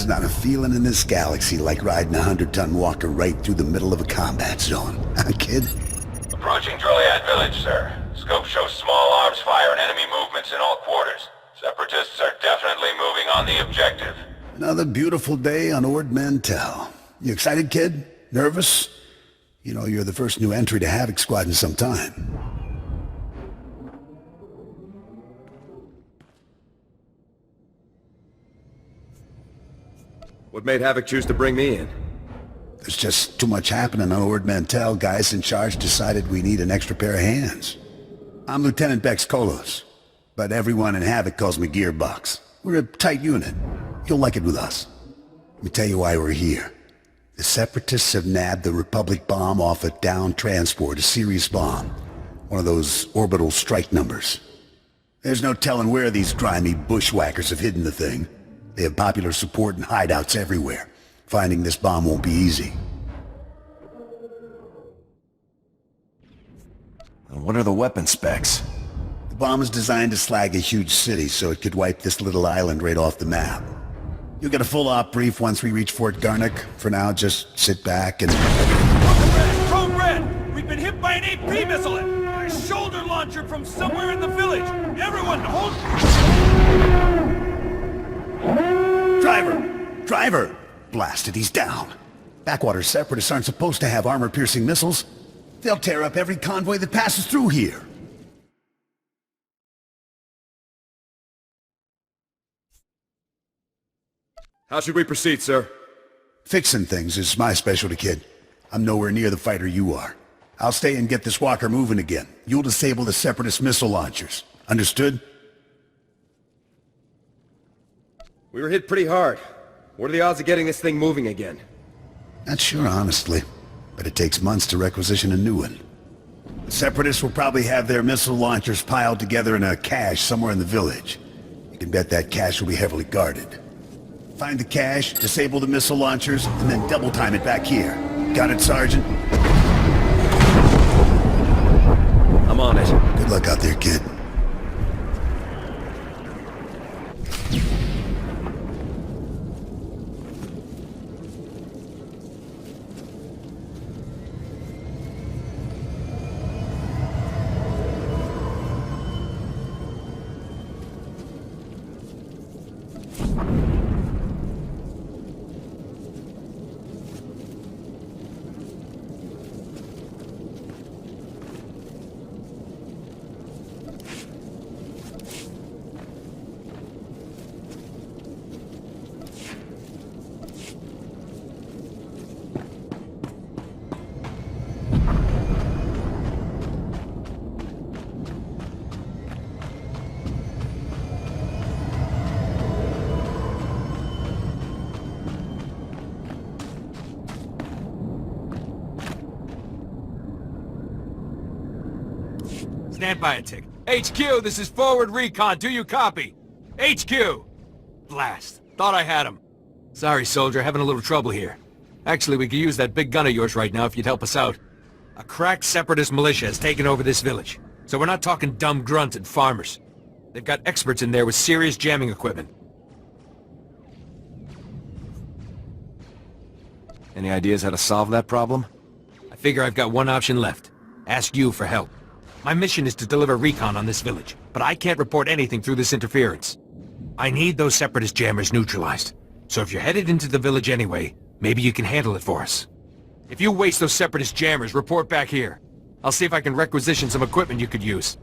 There's not a feeling in this galaxy like riding a 100-ton walker right through the middle of a combat zone. Huh, kid? Approaching Driliad village, sir. Scope shows small arms fire and enemy movements in all quarters. Separatists are definitely moving on the objective. Another beautiful day on Ord Mantell. You excited, kid? Nervous? You know, you're the first new entry to Havoc Squad in some time. What made Havoc choose to bring me in? There's just too much happening on Ord Mantell. Guys in charge decided we need an extra pair of hands. I'm Lieutenant Bex Kolos, but everyone in Havoc calls me Gearbox. We're a tight unit. You'll like it with us. Let me tell you why we're here. The Separatists have nabbed the Republic bomb off a downed transport, a serious bomb. One of those orbital strike numbers. There's no telling where these grimy bushwhackers have hidden the thing. They have popular support and hideouts everywhere. Finding this bomb won't be easy. What are the weapon specs? The bomb is designed to slag a huge city, so it could wipe this little island right off the map. You'll get a full op brief once we reach Fort Garnick. For now, just sit back and... Code Red! We've been hit by an AP missile and a shoulder launcher from somewhere in the village! Everyone, hold... Driver! Blasted, he's down. Backwater Separatists aren't supposed to have armor-piercing missiles. They'll tear up every convoy that passes through here. How should we proceed, sir? Fixing things is my specialty, kid. I'm nowhere near the fighter you are. I'll stay and get this walker moving again. You'll disable the Separatist missile launchers. Understood? We were hit pretty hard. What are the odds of getting this thing moving again? Not sure, honestly. But it takes months to requisition a new one. The Separatists will probably have their missile launchers piled together in a cache somewhere in the village. You can bet that cache will be heavily guarded. Find the cache, disable the missile launchers, and then double time it back here. Got it, Sergeant? I'm on it. Good luck out there, kid. Stand by a tick. HQ, this is forward recon. Do you copy? HQ! Blast. Thought I had him. Sorry, soldier. Having a little trouble here. Actually, we could use that big gun of yours right now if you'd help us out. A cracked Separatist militia has taken over this village. So we're not talking dumb grunts and farmers. They've got experts in there with serious jamming equipment. Any ideas how to solve that problem? I figure I've got one option left. Ask you for help. My mission is to deliver recon on this village, but I can't report anything through this interference. I need those Separatist jammers neutralized. So if you're headed into the village anyway, maybe you can handle it for us. If you waste those Separatist jammers, report back here. I'll see if I can requisition some equipment you could use.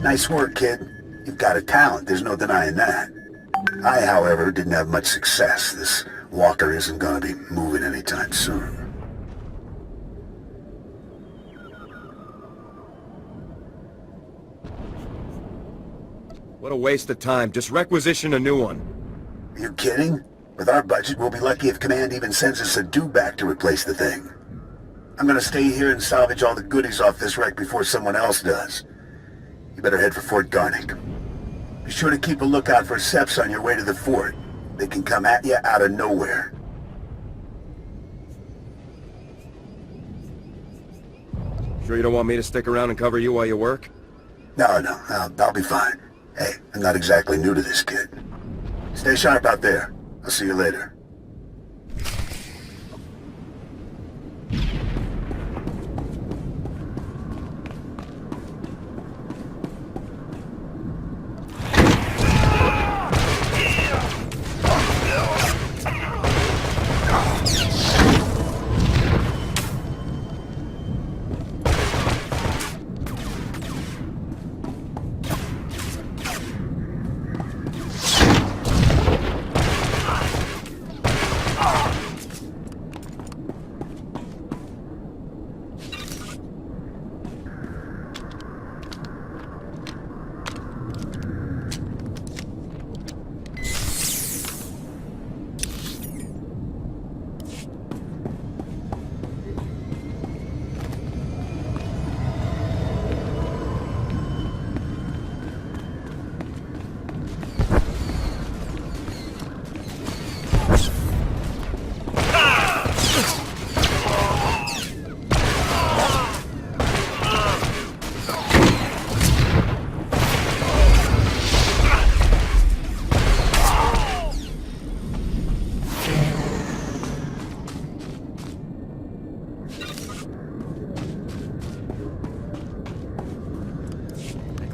Nice work, kid. You've got a talent, there's no denying that. I, however, didn't have much success. This walker isn't gonna be moving anytime soon. What a waste of time. Just requisition a new one. You kidding? With our budget, we'll be lucky if Command even sends us a dewback to replace the thing. I'm gonna stay here and salvage all the goodies off this wreck before someone else does. You better head for Fort Garnick. Be sure to keep a lookout for Seps on your way to the fort. They can come at you out of nowhere. Sure you don't want me to stick around and cover you while you work? No, I'll be fine. Hey, I'm not exactly new to this, kid. Stay sharp out there. I'll see you later.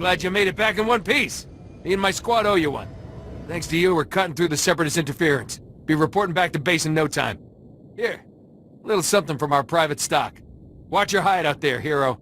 Glad you made it back in one piece. Me and my squad owe you one. Thanks to you, we're cutting through the Separatist interference. Be reporting back to base in no time. Here, a little something from our private stock. Watch your hide out there, hero.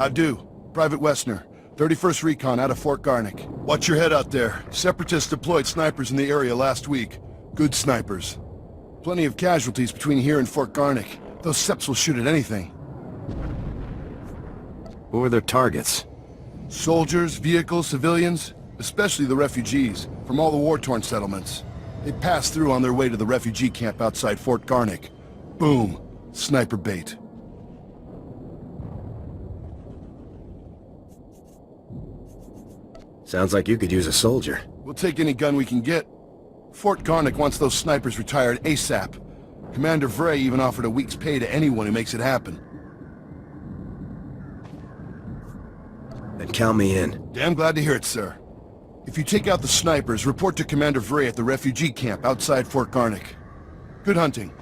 I do. Private Westner, 31st Recon out of Fort Garnick. Watch your head out there. Separatists deployed snipers in the area last week. Good snipers. Plenty of casualties between here and Fort Garnick. Those Seps will shoot at anything. Who were their targets? Soldiers, vehicles, civilians, especially the refugees from all the war-torn settlements. They passed through on their way to the refugee camp outside Fort Garnick. Boom. Sniper bait. Sounds like you could use a soldier. We'll take any gun we can get. Fort Garnick wants those snipers retired ASAP. Commander Vray even offered a week's pay to anyone who makes it happen. Then count me in. Damn glad to hear it, sir. If you take out the snipers, report to Commander Vray at the refugee camp outside Fort Garnick. Good hunting.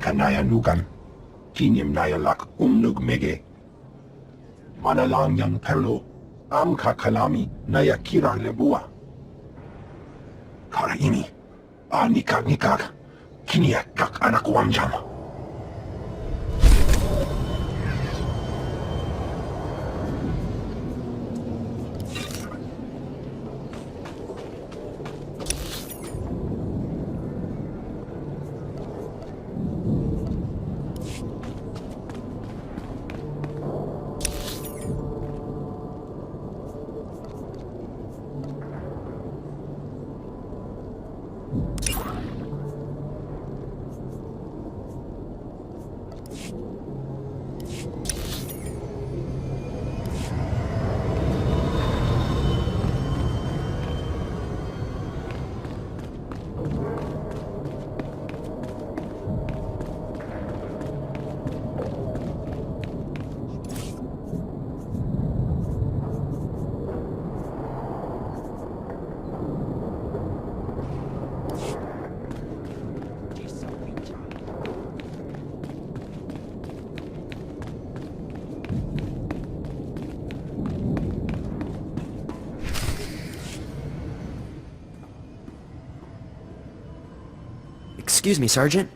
Kanaya nukan, kinim nayalak nugmege. Manalang yang perlo, am kakalami nayakira lebua. Kara ini, nikak, kiniakak anak wamjam. Excuse me, Sergeant.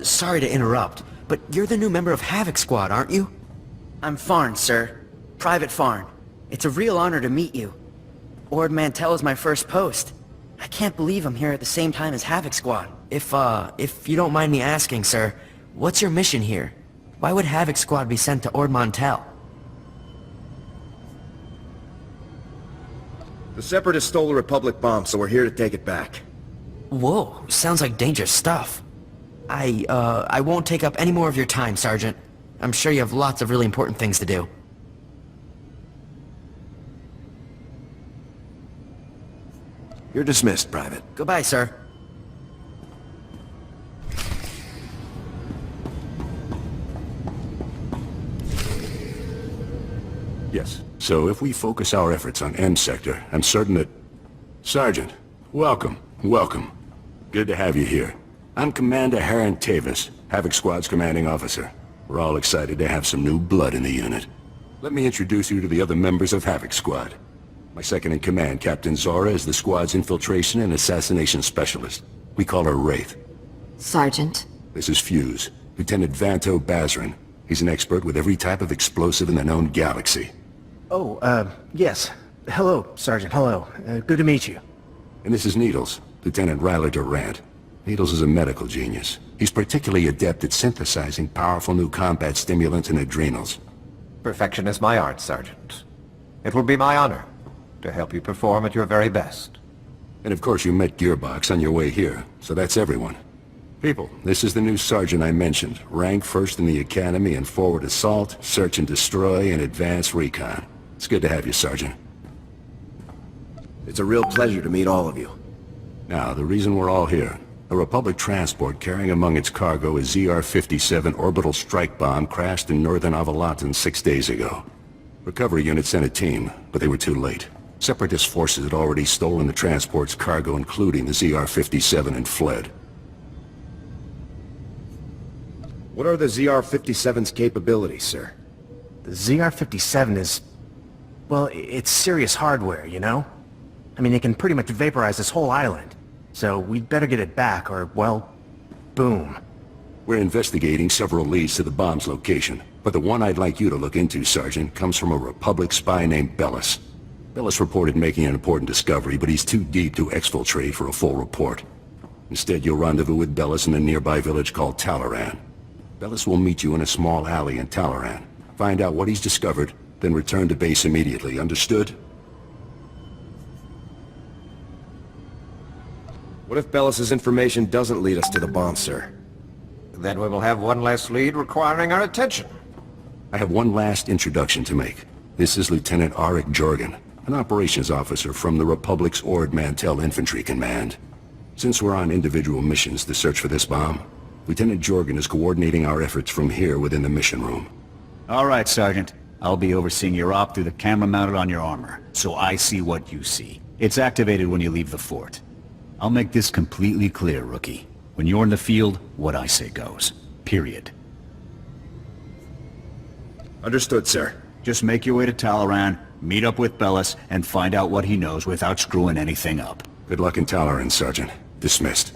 Sorry to interrupt, but you're the new member of Havoc Squad, aren't you? I'm Farn, sir. Private Farn. It's a real honor to meet you. Ord Mantell is my first post. I can't believe I'm here at the same time as Havoc Squad. If you don't mind me asking, sir, what's your mission here? Why would Havoc Squad be sent to Ord Mantell? The Separatists stole the Republic bomb, so we're here to take it back. Whoa, sounds like dangerous stuff. I won't take up any more of your time, Sergeant. I'm sure you have lots of really important things to do. You're dismissed, Private. Goodbye, sir. Yes. So if we focus our efforts on M Sector, I'm certain that... Sergeant, welcome. Welcome. Good to have you here. I'm Commander Harren Tavis, Havoc Squad's commanding officer. We're all excited to have some new blood in the unit. Let me introduce you to the other members of Havoc Squad. My second-in-command, Captain Zora, is the squad's infiltration and assassination specialist. We call her Wraith. Sergeant. This is Fuse, Lieutenant Vanto Bazrin. He's an expert with every type of explosive in the known galaxy. Oh, yes. Hello, Sergeant. Hello. Good to meet you. And this is Needles, Lieutenant Ryler Durant. Needles is a medical genius. He's particularly adept at synthesizing powerful new combat stimulants and adrenals. Perfection is my art, Sergeant. It will be my honor to help you perform at your very best. And of course you met Gearbox on your way here, so that's everyone. People, this is the new sergeant I mentioned, ranked first in the Academy in forward assault, search and destroy, and advanced recon. It's good to have you, Sergeant. It's a real pleasure to meet all of you. Now, the reason we're all here. A Republic transport carrying among its cargo a ZR-57 orbital strike bomb crashed in northern Avalatan 6 days ago. Recovery unit sent a team, but they were too late. Separatist forces had already stolen the transport's cargo, including the ZR-57, and fled. What are the ZR-57's capabilities, sir? The ZR-57 is... well, it's serious hardware, you know? I mean, it can pretty much vaporize this whole island. So we'd better get it back, or, well, boom. We're investigating several leads to the bomb's location, but the one I'd like you to look into, Sergeant, comes from a Republic spy named Bellis. Bellis reported making an important discovery, but he's too deep to exfiltrate for a full report. Instead, you'll rendezvous with Bellis in a nearby village called Talaran. Bellis will meet you in a small alley in Talaran. Find out what he's discovered, then return to base immediately. Understood? What if Bellis's information doesn't lead us to the bomb, sir? Then we will have one less lead requiring our attention. I have one last introduction to make. This is Lieutenant Arik Jorgen, an operations officer from the Republic's Ord Mantell Infantry Command. Since we're on individual missions to search for this bomb, Lieutenant Jorgen is coordinating our efforts from here within the mission room. All right, Sergeant. I'll be overseeing your op through the camera mounted on your armor, so I see what you see. It's activated when you leave the fort. I'll make this completely clear, Rookie. When you're in the field, what I say goes. Period. Understood, sir. Just make your way to Talaran, meet up with Bellis, and find out what he knows without screwing anything up. Good luck in Talaran, Sergeant. Dismissed.